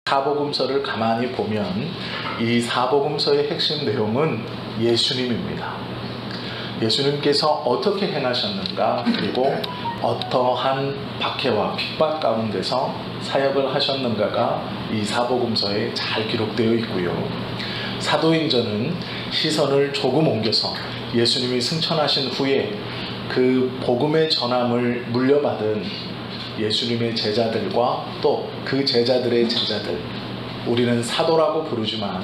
사복음서를 가만히 보면 이 사복음서의 핵심 내용은 예수님입니다. 예수님께서 어떻게 행하셨는가, 그리고 어떠한 박해와 핍박 가운데서 사역을 하셨는가가 이 사복음서에 잘 기록되어 있고요. 사도행전은 시선을 조금 옮겨서 예수님이 승천하신 후에 그 복음의 전함을 물려받은 예수님의 제자들과 또 그 제자들의 제자들, 우리는 사도라고 부르지만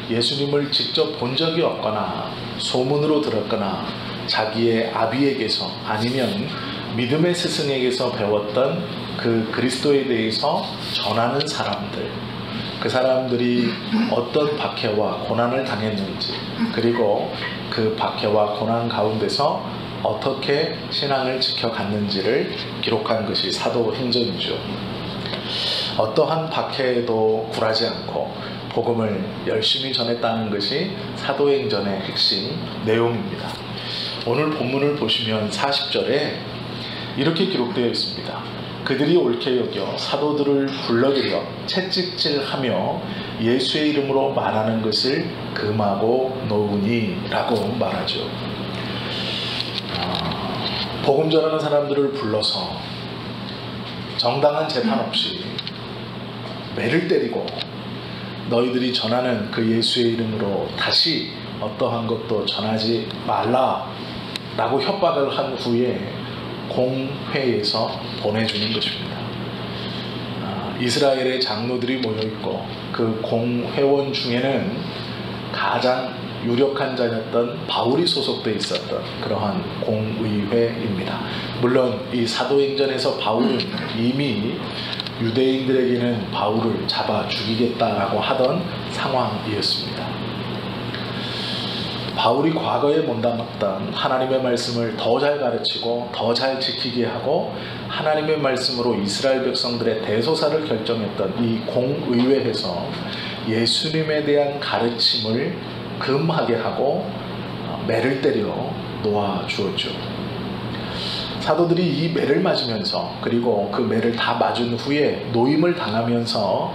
예수님을 직접 본 적이 없거나 소문으로 들었거나 자기의 아비에게서 아니면 믿음의 스승에게서 배웠던 그 그리스도에 대해서 전하는 사람들, 그 사람들이 어떤 박해와 고난을 당했는지, 그리고 그 박해와 고난 가운데서 어떻게 신앙을 지켜갔는지를 기록한 것이 사도행전이죠. 어떠한 박해에도 굴하지 않고 복음을 열심히 전했다는 것이 사도행전의 핵심 내용입니다. 오늘 본문을 보시면 40절에 이렇게 기록되어 있습니다. 그들이 옳게 여겨 사도들을 불러들여 채찍질하며 예수의 이름으로 말하는 것을 금하고 놓으니 라고 말하죠. 복음 전하는 사람들을 불러서 정당한 재판 없이 매를 때리고 너희들이 전하는 그 예수의 이름으로 다시 어떠한 것도 전하지 말라 라고 협박을 한 후에 공회에서 보내주는 것입니다. 이스라엘의 장로들이 모여있고 그 공회원 중에는 가장 유력한 자였던 바울이 소속되어 있었던 그러한 공의회입니다. 물론 이 사도행전에서 바울은 이미 유대인들에게는 바울을 잡아 죽이겠다라고 하던 상황이었습니다. 바울이 과거에 못담았던 하나님의 말씀을 더 잘 가르치고 더 잘 지키게 하고 하나님의 말씀으로 이스라엘 백성들의 대소사를 결정했던 이 공의회에서 예수님에 대한 가르침을 금하게 하고 매를 때려 놓아 주었죠. 사도들이 이 매를 맞으면서, 그리고 그 매를 다 맞은 후에 노임을 당하면서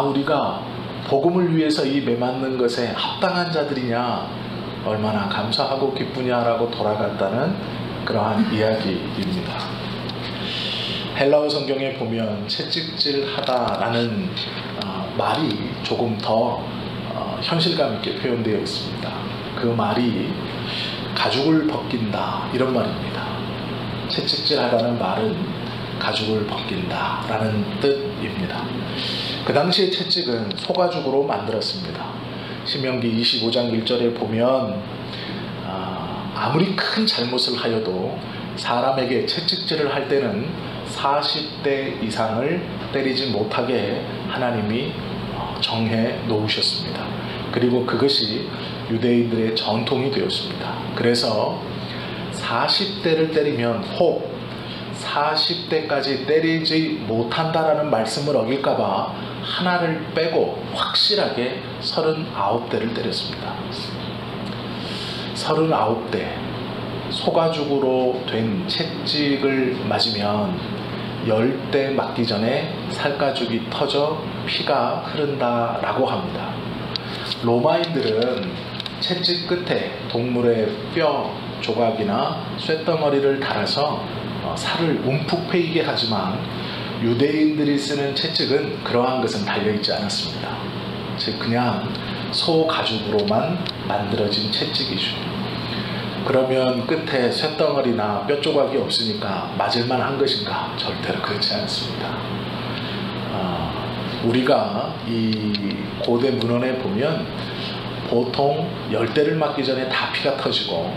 우리가 복음을 위해서 이 매 맞는 것에 합당한 자들이냐, 얼마나 감사하고 기쁘냐라고 돌아갔다는 그러한 이야기입니다. 헬라어 성경에 보면 채찍질하다라는 말이 조금 더 현실감 있게 표현되어 있습니다. 그 말이 가죽을 벗긴다 이런 말입니다. 채찍질하다는 말은 가죽을 벗긴다 라는 뜻입니다. 그 당시에 채찍은 소가죽으로 만들었습니다. 신명기 25장 1절에 보면 아무리 큰 잘못을 하여도 사람에게 채찍질을 할 때는 40대 이상을 때리지 못하게 하나님이 정해 놓으셨습니다. 그리고 그것이 유대인들의 전통이 되었습니다. 그래서 40대를 때리면 혹 40대까지 때리지 못한다라는 말씀을 어길까봐 하나를 빼고 확실하게 39대를 때렸습니다. 39대 소가죽으로 된 채찍을 맞으면 10대 맞기 전에 살가죽이 터져 피가 흐른다라고 합니다. 로마인들은 채찍 끝에 동물의 뼈 조각이나 쇳덩어리를 달아서 살을 움푹 패이게 하지만 유대인들이 쓰는 채찍은 그러한 것은 달려있지 않았습니다. 즉 그냥 소 가죽으로만 만들어진 채찍이죠. 그러면 끝에 쇳덩어리나 뼈 조각이 없으니까 맞을만 한 것인가? 절대로 그렇지 않습니다. 우리가 이 고대 문헌에 보면 보통 10대를 맞기 전에 다 피가 터지고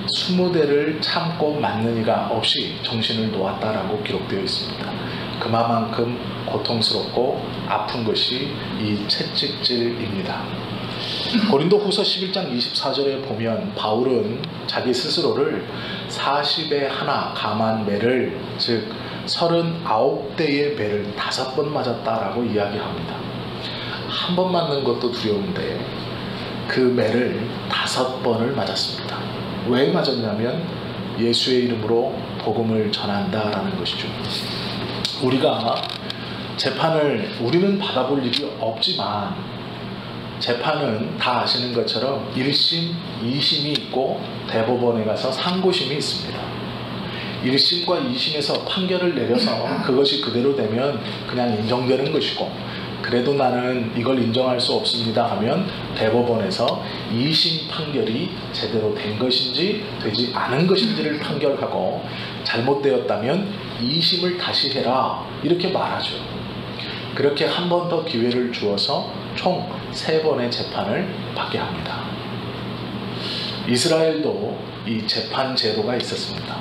20대를 참고 맞는 이가 없이 정신을 놓았다라고 기록되어 있습니다. 그만큼 고통스럽고 아픈 것이 이 채찍질입니다. 고린도후서 11장 24절에 보면 바울은 자기 스스로를 40에 하나 감한 매를, 즉 39대의 매를 5번 맞았다라고 이야기합니다. 한 번 맞는 것도 두려운데 그 매를 5번을 맞았습니다. 왜 맞았냐면 예수의 이름으로 복음을 전한다라는 것이죠. 우리가 재판을 우리는 받아볼 일이 없지만 재판은 다 아시는 것처럼 1심, 2심이 있고 대법원에 가서 상고심이 있습니다. 1심과 2심에서 판결을 내려서 그것이 그대로 되면 그냥 인정되는 것이고, 그래도 나는 이걸 인정할 수 없습니다 하면 대법원에서 2심 판결이 제대로 된 것인지 되지 않은 것인지를 판결하고, 잘못되었다면 2심을 다시 해라 이렇게 말하죠. 그렇게 한 번 더 기회를 주어서 총 3번의 재판을 받게 합니다. 이스라엘도 이 재판 제도가 있었습니다.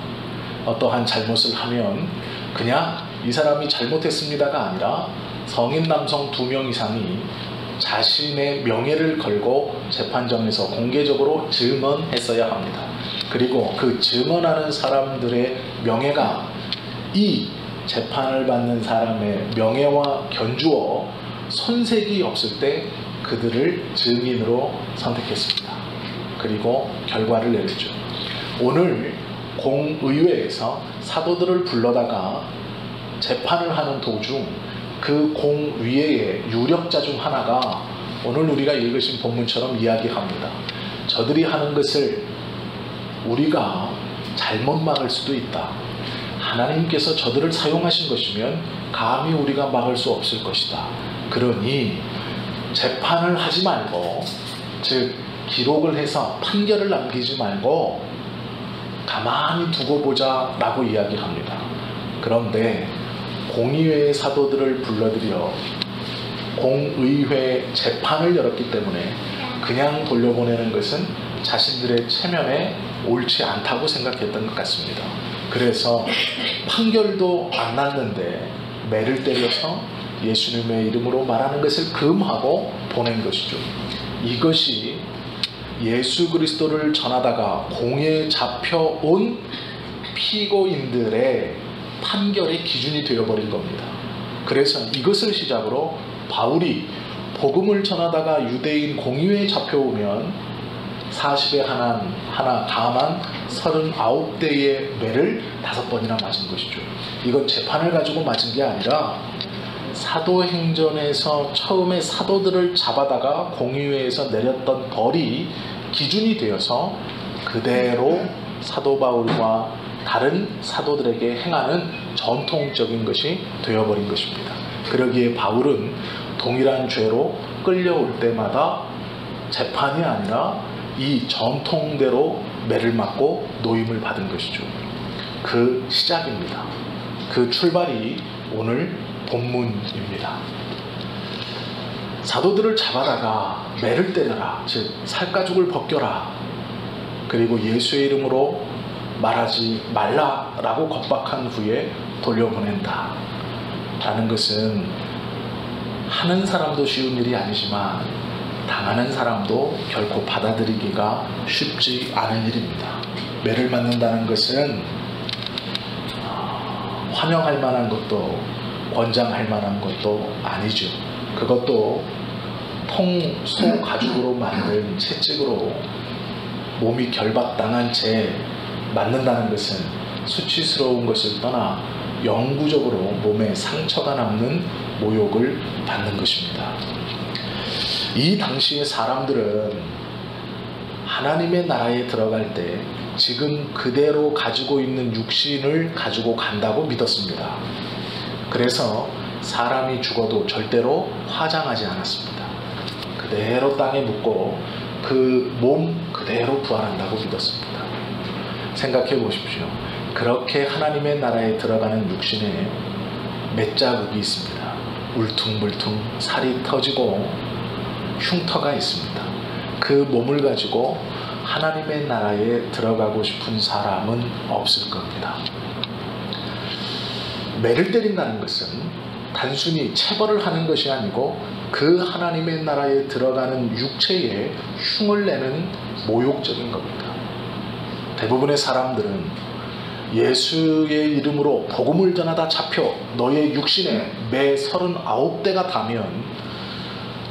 어떠한 잘못을 하면 그냥 이 사람이 잘못했습니다가 아니라 성인 남성 2명 이상이 자신의 명예를 걸고 재판정에서 공개적으로 증언했어야 합니다. 그리고 그 증언하는 사람들의 명예가 이 재판을 받는 사람의 명예와 견주어 손색이 없을 때 그들을 증인으로 선택했습니다. 그리고 결과를 내렸죠. 오늘 공의회에서 사도들을 불러다가 재판을 하는 도중 그 공의회의 유력자 중 하나가 오늘 우리가 읽으신 본문처럼 이야기합니다. 저들이 하는 것을 우리가 잘못 막을 수도 있다. 하나님께서 저들을 사용하신 것이면 감히 우리가 막을 수 없을 것이다. 그러니 재판을 하지 말고, 즉 기록을 해서 판결을 남기지 말고 가만히 두고 보자 라고 이야기합니다. 그런데 공의회의 사도들을 불러들여 공의회 재판을 열었기 때문에 그냥 돌려보내는 것은 자신들의 체면에 옳지 않다고 생각했던 것 같습니다. 그래서 판결도 안 났는데 매를 때려서 예수님의 이름으로 말하는 것을 금하고 보낸 것이죠. 이것이 예수 그리스도를 전하다가 공에 잡혀온 피고인들의 판결의 기준이 되어버린 겁니다. 그래서 이것을 시작으로 바울이 복음을 전하다가 유대인 공의회에 잡혀오면 40에 하나 다만 39대의 매를 5번이나 맞은 것이죠. 이건 재판을 가지고 맞은 게 아니라 사도행전에서 처음에 사도들을 잡아다가 공의회에서 내렸던 벌이 기준이 되어서 그대로 사도 바울과 다른 사도들에게 행하는 전통적인 것이 되어버린 것입니다. 그러기에 바울은 동일한 죄로 끌려올 때마다 재판이 아니라 이 전통대로 매를 맞고 노임을 받은 것이죠. 그 시작입니다. 그 출발이 오늘 본문입니다. 사도들을 잡아다가 매를 때려라, 즉 살가죽을 벗겨라, 그리고 예수의 이름으로 말하지 말라라고 겁박한 후에 돌려보낸다 라는 것은 하는 사람도 쉬운 일이 아니지만 당하는 사람도 결코 받아들이기가 쉽지 않은 일입니다. 매를 맞는다는 것은 환영할 만한 것도 권장할 만한 것도 아니죠. 그것도 소 가죽으로 만든 채찍으로 몸이 결박당한 채 맞는다는 것은 수치스러운 것을 떠나 영구적으로 몸에 상처가 남는 모욕을 받는 것입니다. 이 당시의 사람들은 하나님의 나라에 들어갈 때 지금 그대로 가지고 있는 육신을 가지고 간다고 믿었습니다. 그래서 사람이 죽어도 절대로 화장하지 않았습니다. 그대로 땅에 묻고 그 몸 그대로 부활한다고 믿었습니다. 생각해 보십시오. 그렇게 하나님의 나라에 들어가는 육신에 맷자국이 있습니다. 울퉁불퉁 살이 터지고 흉터가 있습니다. 그 몸을 가지고 하나님의 나라에 들어가고 싶은 사람은 없을 겁니다. 매를 때린다는 것은 단순히 체벌을 하는 것이 아니고 그 하나님의 나라에 들어가는 육체에 흉을 내는 모욕적인 겁니다. 대부분의 사람들은 예수의 이름으로 복음을 전하다 잡혀 너의 육신에 매 39대가 닿으면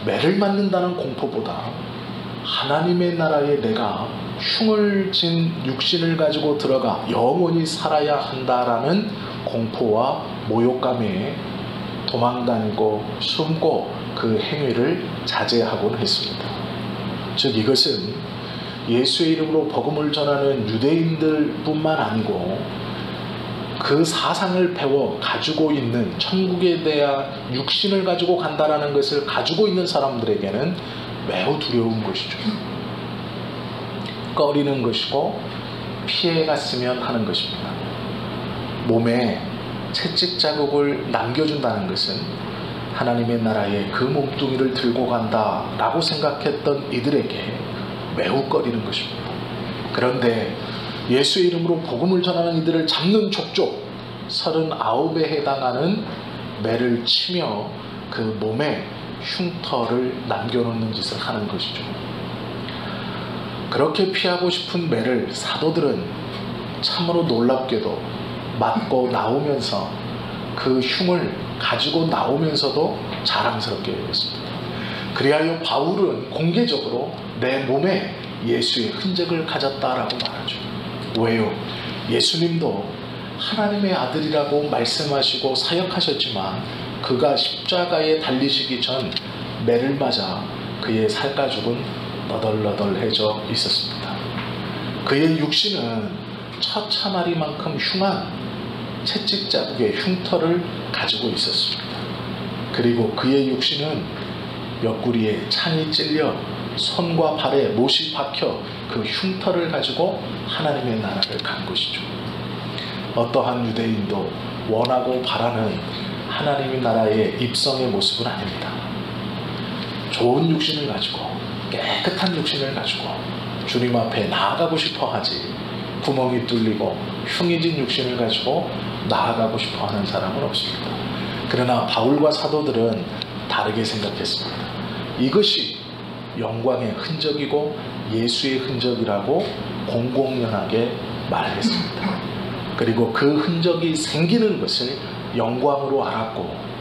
매를 맞는다는 공포보다 하나님의 나라에 내가 흉을 진 육신을 가지고 들어가 영원히 살아야 한다라는 공포와 모욕감에 도망다니고 숨고 그 행위를 자제하곤 했습니다. 즉 이것은 예수의 이름으로 복음을 전하는 유대인들뿐만 아니고 그 사상을 배워 가지고 있는 천국에 대한 육신을 가지고 간다라는 것을 가지고 있는 사람들에게는 매우 두려운 것이죠. 꺼리는 것이고 피해갔으면 하는 것입니다. 몸에 채찍 자국을 남겨준다는 것은 하나님의 나라에 그 몸뚱이를 들고 간다라고 생각했던 이들에게 매우 꺼리는 것입니다. 그런데 예수의 이름으로 복음을 전하는 이들을 잡는 족족 39에 해당하는 매를 치며 그 몸에 흉터를 남겨놓는 짓을 하는 것이죠. 그렇게 피하고 싶은 매를 사도들은 참으로 놀랍게도 맞고 나오면서 그 흉을 가지고 나오면서도 자랑스럽게 여겼습니다. 그리하여 바울은 공개적으로 내 몸에 예수의 흔적을 가졌다라고 말하죠. 왜요? 예수님도 하나님의 아들이라고 말씀하시고 사역하셨지만 그가 십자가에 달리시기 전 매를 맞아 그의 살가죽은 너덜너덜해져 있었습니다. 그의 육신은 처참하리만큼 흉한 채찍 자국의 흉터를 가지고 있었습니다. 그리고 그의 육신은 옆구리에 창이 찔려 손과 발에 못이 박혀 그 흉터를 가지고 하나님의 나라를 간 것이죠. 어떠한 유대인도 원하고 바라는 하나님의 나라의 입성의 모습은 아닙니다. 좋은 육신을 가지고 깨끗한 육신을 가지고 주님 앞에 나아가고 싶어 하지, 구멍이 뚫리고 흉해진 육신을 가지고 나아가고 싶어 하는 사람은 없습니다. 그러나 바울과 사도들은 다르게 생각했습니다. 이것이 영광의 흔적이고 예수의 흔적이라고 공공연하게 말했습니다. 그리고 그 흔적이 생기는 것을 영광으로 알았고,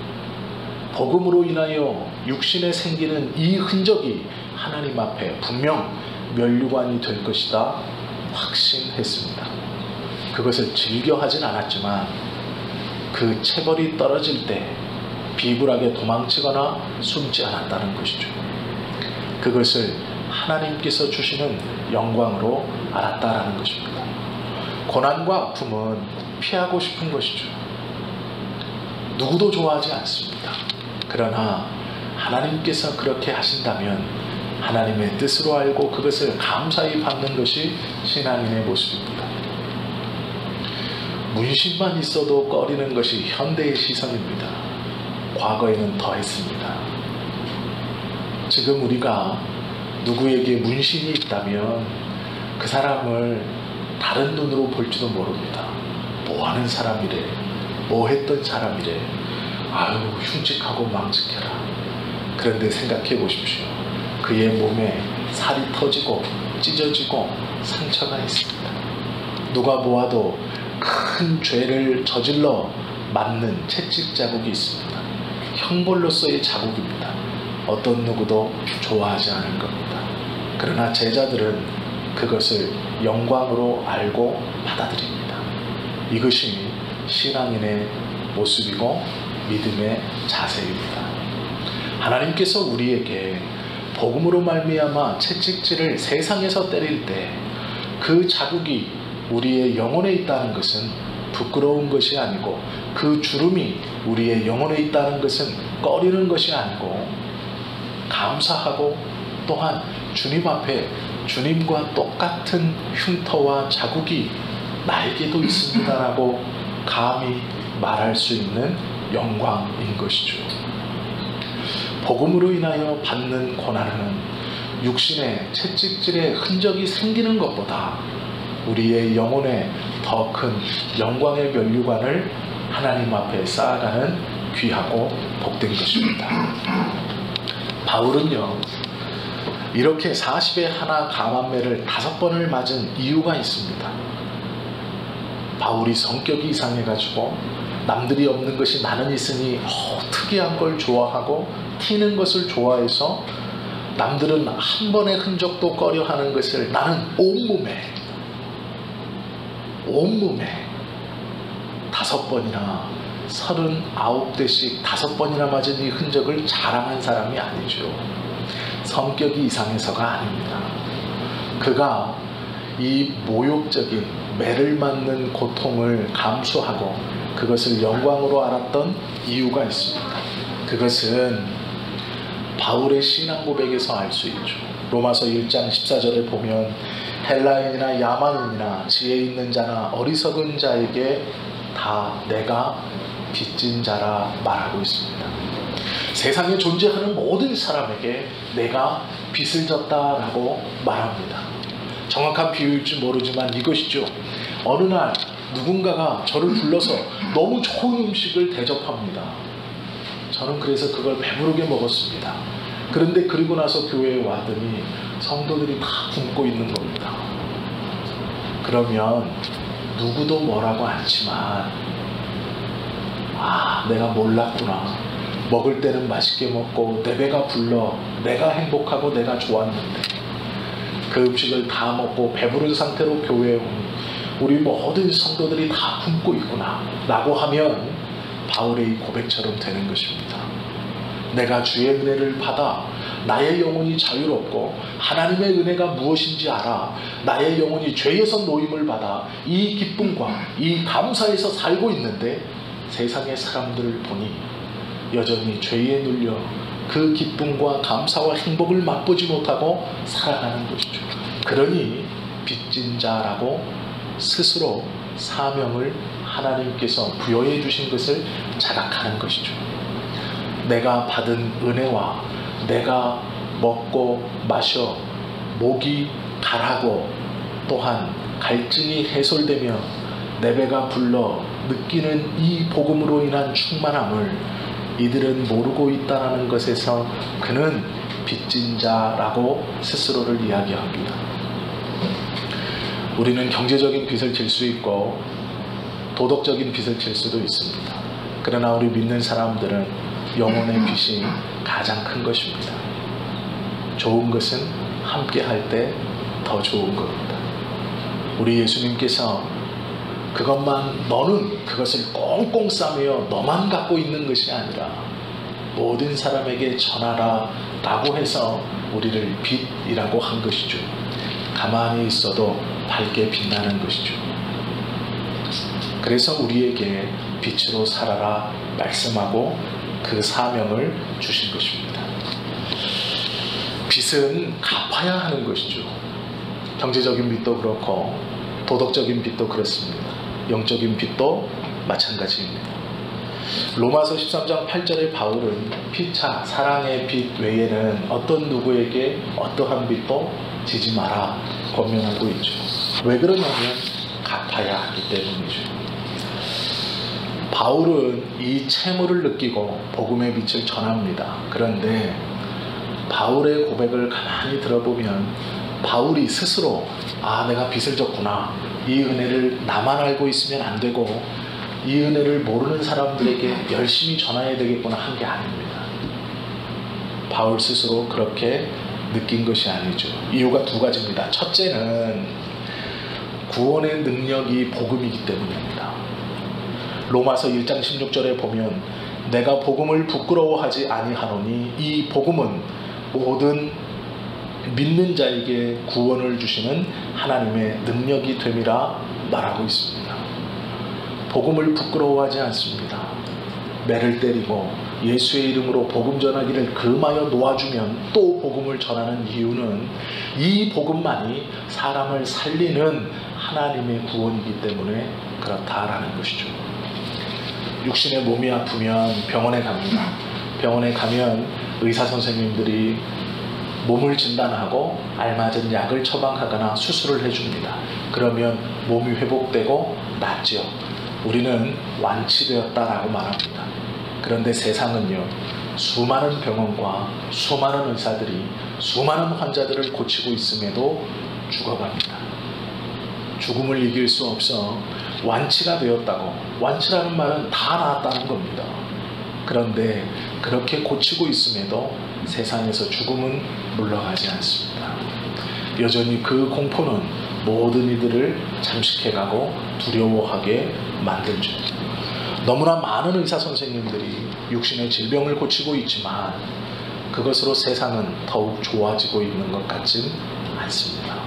복음으로 인하여 육신에 생기는 이 흔적이 하나님 앞에 분명 면류관이 될 것이다 확신했습니다. 그것을 즐겨하진 않았지만 그 체벌이 떨어질 때 비굴하게 도망치거나 숨지 않았다는 것이죠. 그것을 하나님께서 주시는 영광으로 알았다라는 것입니다. 고난과 아픔은 피하고 싶은 것이죠. 누구도 좋아하지 않습니다. 그러나 하나님께서 그렇게 하신다면 하나님의 뜻으로 알고 그것을 감사히 받는 것이 신앙인의 모습입니다. 문신만 있어도 꺼리는 것이 현대의 시선입니다. 과거에는 더했습니다. 지금 우리가 누구에게 문신이 있다면 그 사람을 다른 눈으로 볼지도 모릅니다. 뭐 하는 사람이래, 뭐 했던 사람이래, 아유 흉측하고 망측해라. 그런데 생각해 보십시오. 그의 몸에 살이 터지고 찢어지고 상처가 있습니다. 누가 보아도 큰 죄를 저질러 맞는 채찍 자국이 있습니다. 형벌로서의 자국입니다. 어떤 누구도 좋아하지 않을 겁니다. 그러나 제자들은 그것을 영광으로 알고 받아들입니다. 이것이 신앙인의 모습이고 믿음의 자세입니다. 하나님께서 우리에게 복음으로 말미암아 채찍질을 세상에서 때릴 때 그 자국이 우리의 영혼에 있다는 것은 부끄러운 것이 아니고, 그 주름이 우리의 영혼에 있다는 것은 꺼리는 것이 아니고 감사하고, 또한 주님 앞에 주님과 똑같은 흉터와 자국이 나에게도 있습니다라고 감히 말할 수 있는 영광인 것이죠. 복음으로 인하여 받는 고난은 육신의 채찍질의 흔적이 생기는 것보다 우리의 영혼에 더 큰 영광의 면류관을 하나님 앞에 쌓아가는 귀하고 복된 것입니다. 바울은요, 이렇게 40에 하나 감암매를 5번을 맞은 이유가 있습니다. 바울이 성격이 이상해가지고 남들이 없는 것이 나는 있으니 특이한 걸 좋아하고 튀는 것을 좋아해서 남들은 한 번의 흔적도 꺼려하는 것을 나는 온몸에 5번이나 39대씩 5번이나 맞은 이 흔적을 자랑한 사람이 아니죠. 성격이 이상해서가 아닙니다. 그가 이 모욕적인 매를 맞는 고통을 감수하고 그것을 영광으로 알았던 이유가 있습니다. 그것은 바울의 신앙 고백에서 알 수 있죠. 로마서 1장 14절에 보면 헬라인이나 야만인이나 지혜 있는 자나 어리석은 자에게 다 내가 빚진 자라 말하고 있습니다. 세상에 존재하는 모든 사람에게 내가 빚을 졌다라고 말합니다. 정확한 비유일지 모르지만 이것이죠. 어느 날 누군가가 저를 불러서 너무 좋은 음식을 대접합니다. 저는 그래서 그걸 배부르게 먹었습니다. 그런데 그리고 나서 교회에 왔더니 성도들이 다 굶고 있는 겁니다. 그러면 누구도 뭐라고 않지만 내가 몰랐구나. 먹을 때는 맛있게 먹고 내 배가 불러 내가 행복하고 내가 좋았는데 그 음식을 다 먹고 배부른 상태로 교회에 온 우리 모든 성도들이 다 굶고 있구나 라고 하면 바울의 이 고백처럼 되는 것입니다. 내가 주의 은혜를 받아 나의 영혼이 자유롭고 하나님의 은혜가 무엇인지 알아 나의 영혼이 죄에서 노임을 받아 이 기쁨과 이 감사에서 살고 있는데 세상의 사람들을 보니 여전히 죄에 눌려 그 기쁨과 감사와 행복을 맛보지 못하고 살아가는 것이죠. 그러니 빚진 자라고 스스로 사명을 하나님께서 부여해 주신 것을 자각하는 것이죠. 내가 받은 은혜와 내가 먹고 마셔 목이 가라고 또한 갈증이 해소되며 내 배가 불러 느끼는 이 복음으로 인한 충만함을 이들은 모르고 있다는 것에서 그는 빚진 자라고 스스로를 이야기합니다. 우리는 경제적인 빚을 질 수 있고 도덕적인 빚을 질 수도 있습니다. 그러나 우리 믿는 사람들은 영혼의 빚이 가장 큰 것입니다. 좋은 것은 함께 할 때 더 좋은 겁니다. 우리 예수님께서 그것만 너는 그것을 꽁꽁 싸매어 너만 갖고 있는 것이 아니라 모든 사람에게 전하라 라고 해서 우리를 빛이라고 한 것이죠. 가만히 있어도 밝게 빛나는 것이죠. 그래서 우리에게 빛으로 살아라 말씀하고 그 사명을 주신 것입니다. 빚은 갚아야 하는 것이죠. 경제적인 빚도 그렇고 도덕적인 빚도 그렇습니다. 영적인 빚도 마찬가지입니다. 로마서 13장 8절의 바울은 피차 사랑의 빚 외에는 어떤 누구에게 어떠한 빚도 지지 마라 권면하고 있죠. 왜 그러냐면 갚아야 하기 때문이죠. 바울은 이 채무를 느끼고 복음의 빛을 전합니다. 그런데 바울의 고백을 가만히 들어보면 바울이 스스로 내가 빚을 졌구나. 이 은혜를 나만 알고 있으면 안 되고 이 은혜를 모르는 사람들에게 열심히 전해야 되겠구나 한 게 아닙니다. 바울 스스로 그렇게 느낀 것이 아니죠. 이유가 두 가지입니다. 첫째는 구원의 능력이 복음이기 때문입니다. 로마서 1장 16절에 보면 내가 복음을 부끄러워하지 아니하노니 이 복음은 모든 믿는 자에게 구원을 주시는 하나님의 능력이 됨이라 말하고 있습니다. 복음을 부끄러워하지 않습니다. 매를 때리고 예수의 이름으로 복음 전하기를 금하여 놓아주면 또 복음을 전하는 이유는 이 복음만이 사람을 살리는 하나님의 구원이기 때문에 그렇다라는 것이죠. 육신의 몸이 아프면 병원에 갑니다. 병원에 가면 의사 선생님들이 몸을 진단하고 알맞은 약을 처방하거나 수술을 해줍니다. 그러면 몸이 회복되고 낫죠. 우리는 완치되었다라고 말합니다. 그런데 세상은요, 수많은 병원과 수많은 의사들이 수많은 환자들을 고치고 있음에도 죽어갑니다. 죽음을 이길 수 없어 완치가 되었다고, 완치라는 말은 다 나았다는 겁니다. 그런데 그렇게 고치고 있음에도 세상에서 죽음은 물러가지 않습니다. 여전히 그 공포는 모든 이들을 잠식해가고 두려워하게 만들죠. 너무나 많은 의사 선생님들이 육신의 질병을 고치고 있지만 그것으로 세상은 더욱 좋아지고 있는 것 같진 않습니다.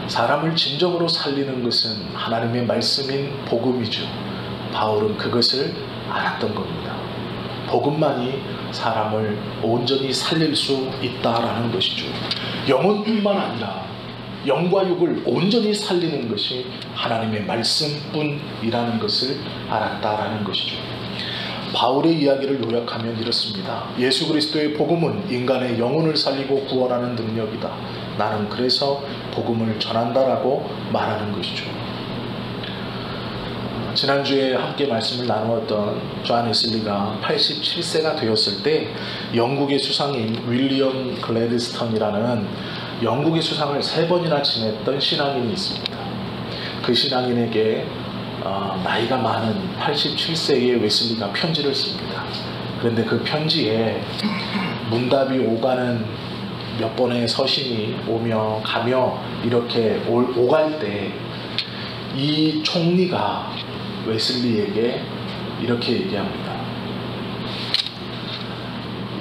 사람을 진정으로 살리는 것은 하나님의 말씀인 복음이죠. 바울은 그것을 알았던 겁니다. 복음만이 사람을 온전히 살릴 수 있다라는 것이죠. 영혼뿐만 아니라 영과 육을 온전히 살리는 것이 하나님의 말씀뿐이라는 것을 알았다라는 것이죠. 바울의 이야기를 요약하면 이렇습니다. 예수 그리스도의 복음은 인간의 영혼을 살리고 구원하는 능력이다. 나는 그래서 복음을 전한다라고 말하는 것이죠. 지난주에 함께 말씀을 나누었던 존 웨슬리가 87세가 되었을 때 영국의 수상인 윌리엄 글래드스턴이라는 영국의 수상을 3번이나 지냈던 신앙인이 있습니다. 그 신앙인에게 나이가 많은 87세의 웨슬리가 편지를 씁니다. 그런데 그 편지에 문답이 오가는 몇 번의 서신이 오며 가며 이렇게 오갈 때 이 총리가 웨슬리에게 이렇게 얘기합니다.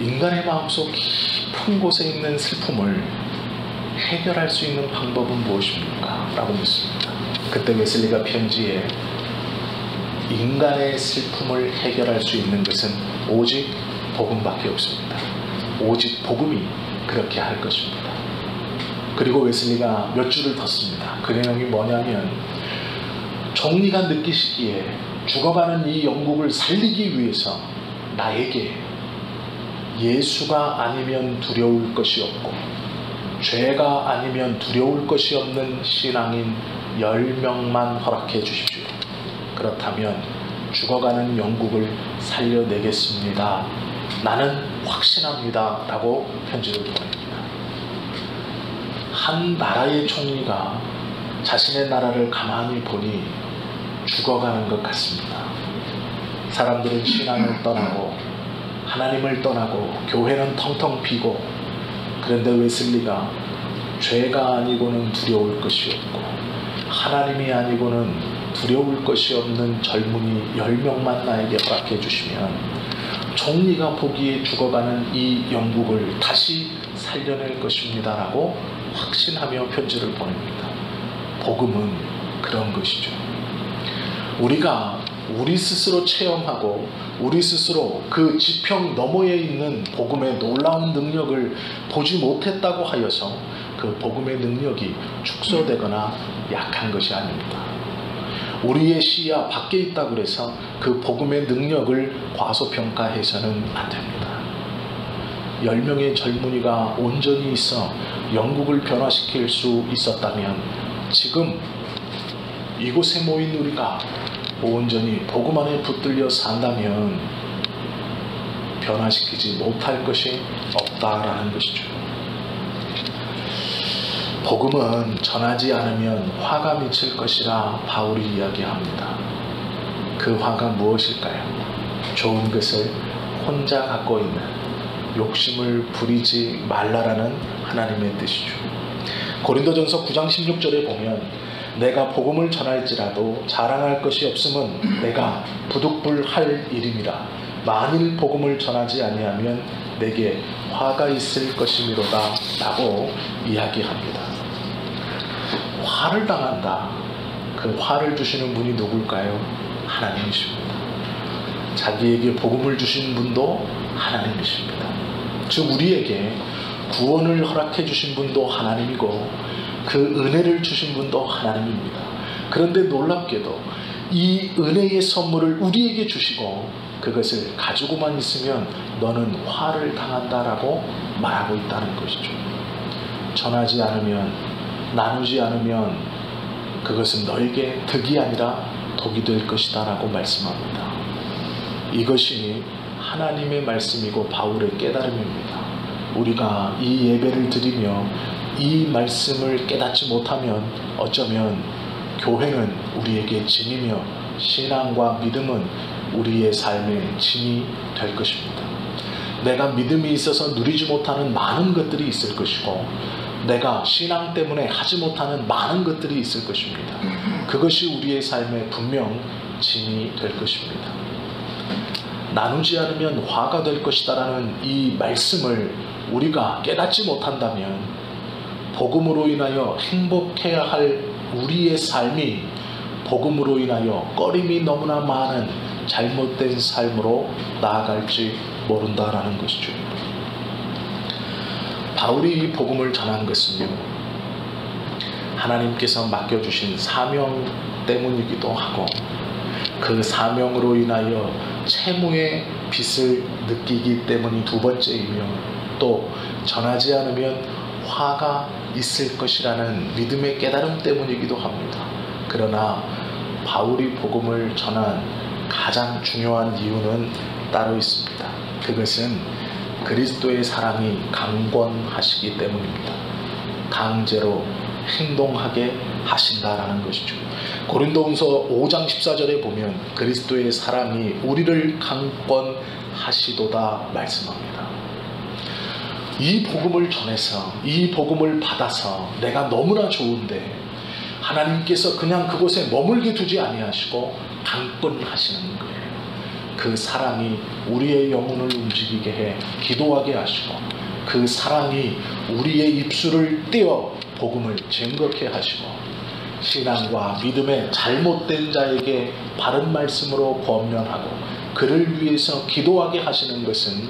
인간의 마음속 깊은 곳에 있는 슬픔을 해결할 수 있는 방법은 무엇입니까? 라고 묻습니다. 그때 웨슬리가 편지에 인간의 슬픔을 해결할 수 있는 것은 오직 복음밖에 없습니다. 오직 복음이 그렇게 할 것입니다. 그리고 웨슬리가 몇 줄을 더 씁니다. 그 내용이 뭐냐면 총리가 느끼시기에 죽어가는 이 영국을 살리기 위해서 나에게 예수가 아니면 두려울 것이 없고 죄가 아니면 두려울 것이 없는 신앙인 10명만 허락해 주십시오. 그렇다면 죽어가는 영국을 살려내겠습니다. 나는 확신합니다. 라고 편지를 보냅니다. 한 나라의 총리가 자신의 나라를 가만히 보니 죽어가는 것 같습니다. 사람들은 신앙을 떠나고 하나님을 떠나고 교회는 텅텅 비고, 그런데 웨슬리가 죄가 아니고는 두려울 것이 없고 하나님이 아니고는 두려울 것이 없는 젊은이 10명만 나에게 허락해 주시면 총리가 보기에 죽어가는 이 영국을 다시 살려낼 것입니다 라고 확신하며 편지를 보냅니다. 복음은 그런 것이죠. 우리가 우리 스스로 체험하고 우리 스스로 그 지평 너머에 있는 복음의 놀라운 능력을 보지 못했다고 하여서 그 복음의 능력이 축소되거나 약한 것이 아닙니다. 우리의 시야 밖에 있다고 해서 그 복음의 능력을 과소평가해서는 안 됩니다. 10명의 젊은이가 온전히 있어 영국을 변화시킬 수 있었다면 지금 이곳에 모인 우리가 온전히 복음 안에 붙들려 산다면 변화시키지 못할 것이 없다라는 것이죠. 복음은 전하지 않으면 화가 미칠 것이라 바울이 이야기합니다. 그 화가 무엇일까요? 좋은 것을 혼자 갖고 있는 욕심을 부리지 말라라는 하나님의 뜻이죠. 고린도전서 9장 16절에 보면 내가 복음을 전할지라도 자랑할 것이 없음은 내가 부득불할 일임이라. 만일 복음을 전하지 아니하면 내게 화가 있을 것이미로다 라고 이야기합니다. 화를 당한다. 그 화를 주시는 분이 누굴까요? 하나님이십니다. 자기에게 복음을 주신 분도 하나님이십니다. 즉 우리에게 구원을 허락해 주신 분도 하나님이고 그 은혜를 주신 분도 하나님입니다. 그런데 놀랍게도 이 은혜의 선물을 우리에게 주시고 그것을 가지고만 있으면 너는 화를 당한다라고 말하고 있다는 것이죠. 전하지 않으면, 나누지 않으면 그것은 너에게 득이 아니라 독이 될 것이다 라고 말씀합니다. 이것이 하나님의 말씀이고 바울의 깨달음입니다. 우리가 이 예배를 드리며 이 말씀을 깨닫지 못하면 어쩌면 교회는 우리에게 짐이며 신앙과 믿음은 우리의 삶의 짐이 될 것입니다. 내가 믿음이 있어서 누리지 못하는 많은 것들이 있을 것이고 내가 신앙 때문에 하지 못하는 많은 것들이 있을 것입니다. 그것이 우리의 삶에 분명 짐이 될 것입니다. 나누지 않으면 화가 될 것이다라는 이 말씀을 우리가 깨닫지 못한다면 복음으로 인하여 행복해야 할 우리의 삶이 복음으로 인하여 꺼림이 너무나 많은 잘못된 삶으로 나아갈지 모른다라는 것이죠. 바울이 이 복음을 전한 것은요, 하나님께서 맡겨주신 사명 때문이기도 하고 그 사명으로 인하여 채무의 빚을 느끼기 때문이 두 번째이며 또 전하지 않으면 화가 있을 것이라는 믿음의 깨달음 때문이기도 합니다. 그러나 바울이 복음을 전한 가장 중요한 이유는 따로 있습니다. 그것은 그리스도의 사랑이 강권하시기 때문입니다. 강제로 행동하게 하신다라는 것이죠. 고린도후서 5장 14절에 보면 그리스도의 사랑이 우리를 강권하시도다 말씀합니다. 이 복음을 전해서 이 복음을 받아서 내가 너무나 좋은데 하나님께서 그냥 그곳에 머물게 두지 아니하시고 강권하시는 거예요. 그 사랑이 우리의 영혼을 움직이게 해 기도하게 하시고 그 사랑이 우리의 입술을 떼어 복음을 증거케 하시고 신앙과 믿음의 잘못된 자에게 바른 말씀으로 권면하고 그를 위해서 기도하게 하시는 것은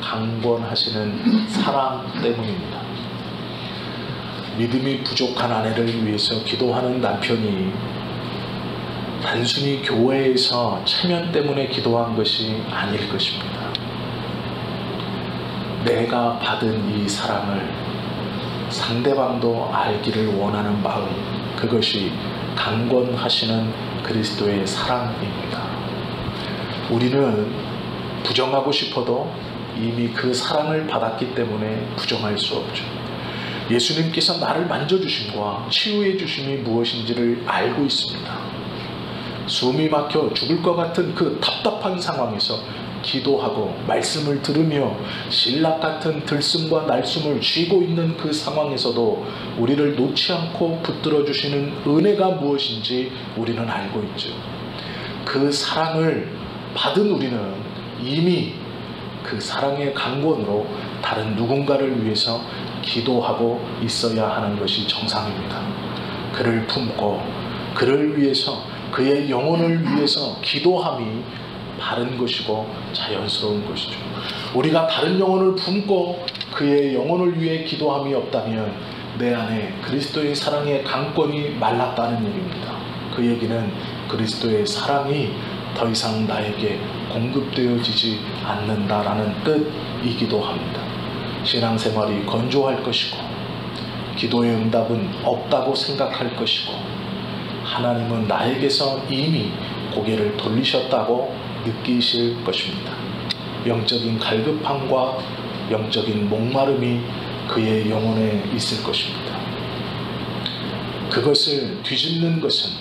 강권하시는 사랑 때문입니다. 믿음이 부족한 아내를 위해서 기도하는 남편이 단순히 교회에서 체면 때문에 기도한 것이 아닐 것입니다. 내가 받은 이 사랑을 상대방도 알기를 원하는 마음, 그것이 강권하시는 그리스도의 사랑입니다. 우리는 부정하고 싶어도 이미 그 사랑을 받았기 때문에 부정할 수 없죠. 예수님께서 나를 만져주심과 치유해 주심이 무엇인지를 알고 있습니다. 숨이 막혀 죽을 것 같은 그 답답한 상황에서 기도하고 말씀을 들으며 신락 같은 들숨과 날숨을 쉬고 있는 그 상황에서도 우리를 놓지 않고 붙들어 주시는 은혜가 무엇인지 우리는 알고 있죠. 그 사랑을 받은 우리는 이미 그 사랑의 강권으로 다른 누군가를 위해서 기도하고 있어야 하는 것이 정상입니다. 그를 품고 그를 위해서 그의 영혼을 위해서 기도함이 바른 것이고 자연스러운 것이죠. 우리가 다른 영혼을 품고 그의 영혼을 위해 기도함이 없다면 내 안에 그리스도의 사랑의 강권이 말랐다는 얘기입니다. 그 얘기는 그리스도의 사랑이 더 이상 나에게 공급되어지지 않는다라는 뜻이기도 합니다. 신앙생활이 건조할 것이고 기도의 응답은 없다고 생각할 것이고 하나님은 나에게서 이미 고개를 돌리셨다고 느끼실 것입니다. 영적인 갈급함과 영적인 목마름이 그의 영혼에 있을 것입니다. 그것을 뒤집는 것은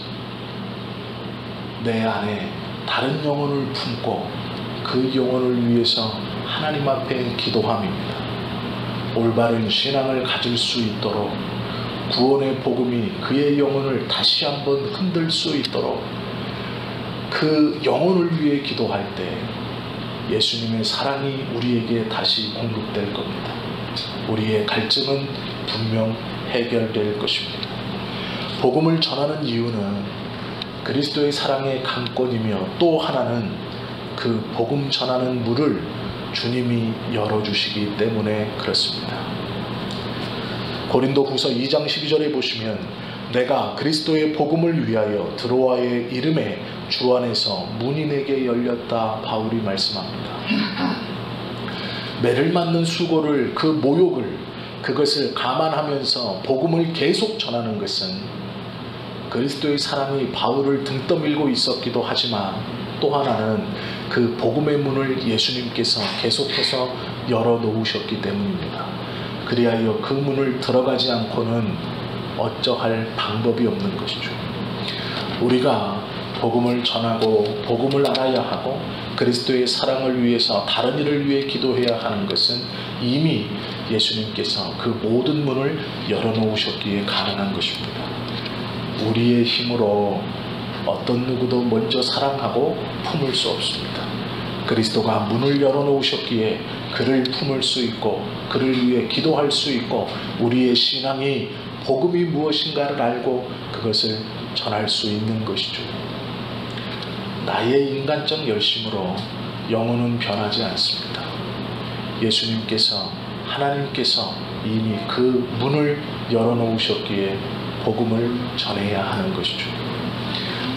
내 안에 다른 영혼을 품고 그 영혼을 위해서 하나님 앞에 기도함입니다. 올바른 신앙을 가질 수 있도록 구원의 복음이 그의 영혼을 다시 한번 흔들 수 있도록 그 영혼을 위해 기도할 때 예수님의 사랑이 우리에게 다시 공급될 겁니다. 우리의 갈증은 분명 해결될 것입니다. 복음을 전하는 이유는 그리스도의 사랑의 강권이며 또 하나는 그 복음 전하는 문을 주님이 열어주시기 때문에 그렇습니다. 고린도후서 2장 12절에 보시면 내가 그리스도의 복음을 위하여 드로아의 이름에 주 안에서 문이 내게 열렸다 바울이 말씀합니다. 매를 맞는 수고를 그 모욕을 그것을 감안하면서 복음을 계속 전하는 것은 그리스도의 사랑이 바울을 등 떠밀고 있었기도 하지만 또 하나는 그 복음의 문을 예수님께서 계속해서 열어놓으셨기 때문입니다. 그리하여 그 문을 들어가지 않고는 어쩌할 방법이 없는 것이죠. 우리가 복음을 전하고 복음을 알아야 하고 그리스도의 사랑을 위해서 다른 일을 위해 기도해야 하는 것은 이미 예수님께서 그 모든 문을 열어놓으셨기에 가능한 것입니다. 우리의 힘으로 어떤 누구도 먼저 사랑하고 품을 수 없습니다. 그리스도가 문을 열어놓으셨기에 그를 품을 수 있고 그를 위해 기도할 수 있고 우리의 신앙이 복음이 무엇인가를 알고 그것을 전할 수 있는 것이죠. 나의 인간적 열심으로 영혼은 변하지 않습니다. 예수님께서 하나님께서 이미 그 문을 열어놓으셨기에 복음을 전해야 하는 것이죠.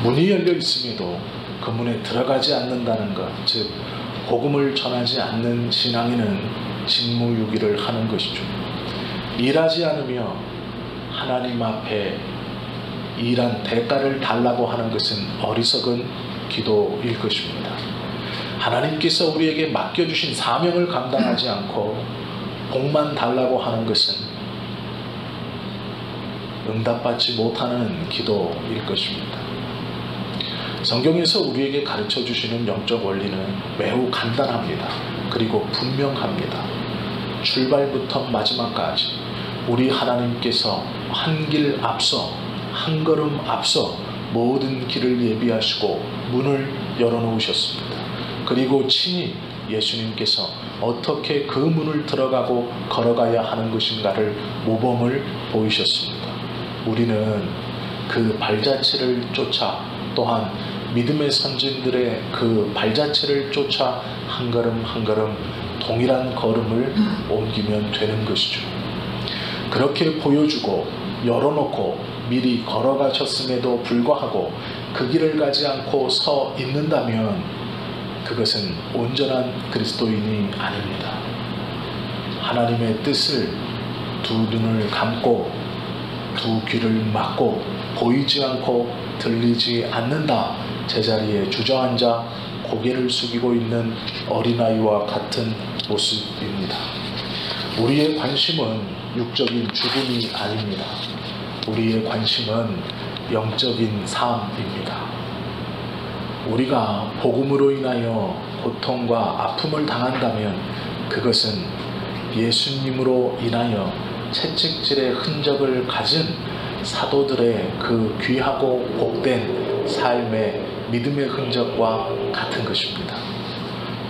문이 열려 있음에도 그 문에 들어가지 않는다는 것, 즉 복음을 전하지 않는 신앙인은 직무유기를 하는 것이죠. 일하지 않으며 하나님 앞에 일한 대가를 달라고 하는 것은 어리석은 기도일 것입니다. 하나님께서 우리에게 맡겨주신 사명을 감당하지 않고 복만 달라고 하는 것은 응답받지 못하는 기도일 것입니다. 성경에서 우리에게 가르쳐 주시는 영적 원리는 매우 간단합니다. 그리고 분명합니다. 출발부터 마지막까지 우리 하나님께서 한 길 앞서 한 걸음 앞서 모든 길을 예비하시고 문을 열어놓으셨습니다. 그리고 친히 예수님께서 어떻게 그 문을 들어가고 걸어가야 하는 것인가를 모범을 보이셨습니다. 우리는 그 발자취를 쫓아 또한 믿음의 선진들의 그 발자취를 쫓아 한 걸음 한 걸음 동일한 걸음을 옮기면 되는 것이죠. 그렇게 보여주고 열어놓고 미리 걸어가셨음에도 불구하고 그 길을 가지 않고 서 있는다면 그것은 온전한 그리스도인이 아닙니다. 하나님의 뜻을 두 눈을 감고 두 귀를 막고 보이지 않고 들리지 않는다 제자리에 주저앉아 고개를 숙이고 있는 어린아이와 같은 모습입니다. 우리의 관심은 육적인 죽음이 아닙니다. 우리의 관심은 영적인 삶입니다. 우리가 복음으로 인하여 고통과 아픔을 당한다면 그것은 예수님으로 인하여 채찍질의 흔적을 가진 사도들의 그 귀하고 복된 삶의 믿음의 흔적과 같은 것입니다.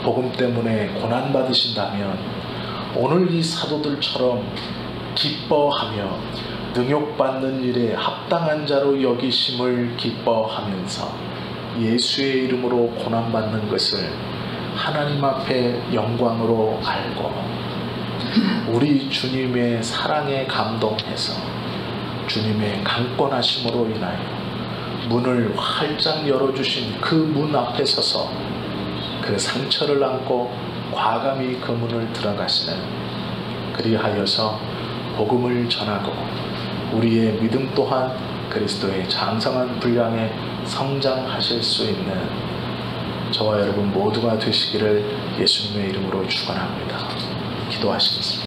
복음 때문에 고난받으신다면 오늘 이 사도들처럼 기뻐하며 능욕받는 일에 합당한 자로 여기심을 기뻐하면서 예수의 이름으로 고난받는 것을 하나님 앞에 영광으로 알고 우리 주님의 사랑에 감동해서 주님의 강권하심으로 인하여 문을 활짝 열어주신 그 문 앞에 서서 그 상처를 안고 과감히 그 문을 들어가시는 그리하여서 복음을 전하고 우리의 믿음 또한 그리스도의 장성한 분량에 성장하실 수 있는 저와 여러분 모두가 되시기를 예수님의 이름으로 축원합니다. 기도하시겠습니다.